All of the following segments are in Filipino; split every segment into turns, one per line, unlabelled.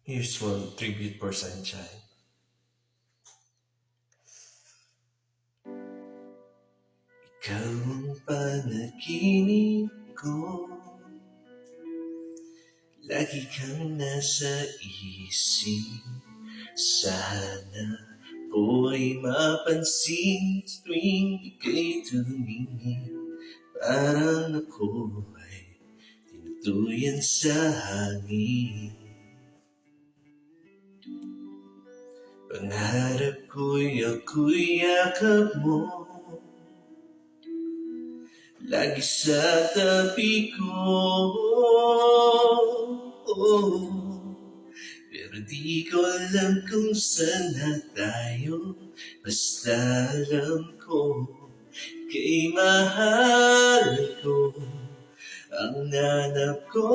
Here's one tribute for Sunshine. Ikaw ang panaginip ko, lagi kang nasa isip. Sana ko ay mapansin tuwing ika'y tumingin. Parang ako ay tinutuyan sa hangin. Pangarap ko'y ako'y yakap mo, lagi sa tabi ko. Pero di ko alam kung saan na tayo. Basta alam ko, kay mahal ko. Ang hanap ko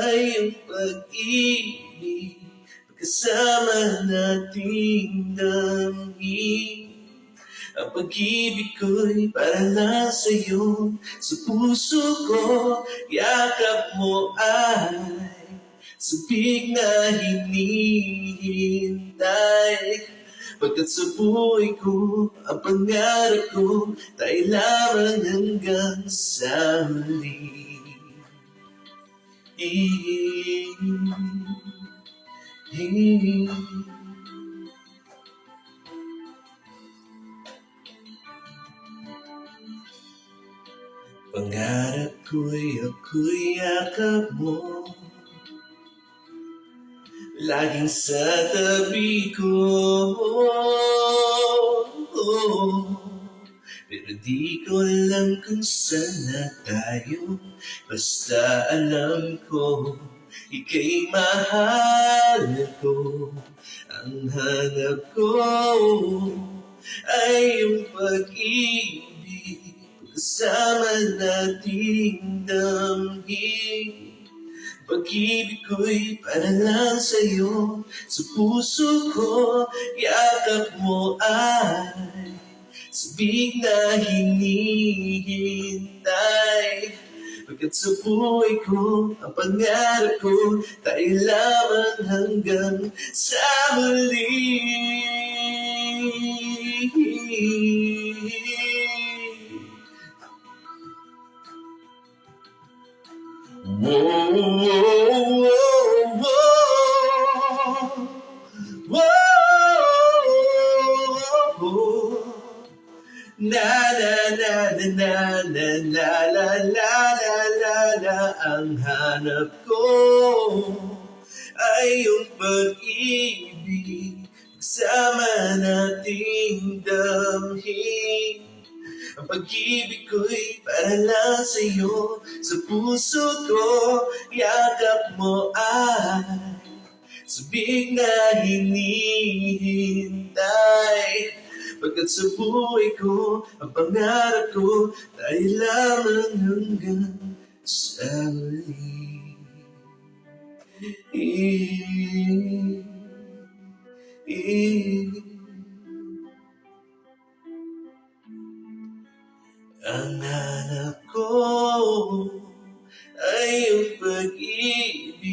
ay yung pag-ibig, kasama nating damhin. Ang pag-ibig ko'y para lang sa'yo. Sa puso ko, yakap mo ay sabik na hinihintay. Pagkat sa buhay ko, ang pangarap ko, tayo lamang hanggang sa huli. Pangarap ko'y ako'y yakap mo, laging sa tabi ko. Pero di ko alam kung saan na tayo. Basta alam ko, ika'y mahal ko. Ang hanap ko ay yung pag-ibig, kasama nating damhin. Pag-ibig ko'y para lang sa'yo. Sa puso ko, yakap mo ay sabik na hinihintay. Pagkat sa buhay ko, ang pangarap ko, tayo lamang hanggang sa huli. Whoa, whoa, whoa, whoa. Na na na na na na na la la la la la. Ang hanap ko ay yung pag-ibig, kasama nating damhin. Ang pag-ibig ko'y para lang sa'yo. Sa puso ko, yakap mo ay sabik na hinihintay. Pagkat sa buhay ko, ang pangarap ko, tayo lamang hanggang sa huli. Ang hanap ko ay yung pag-ibig.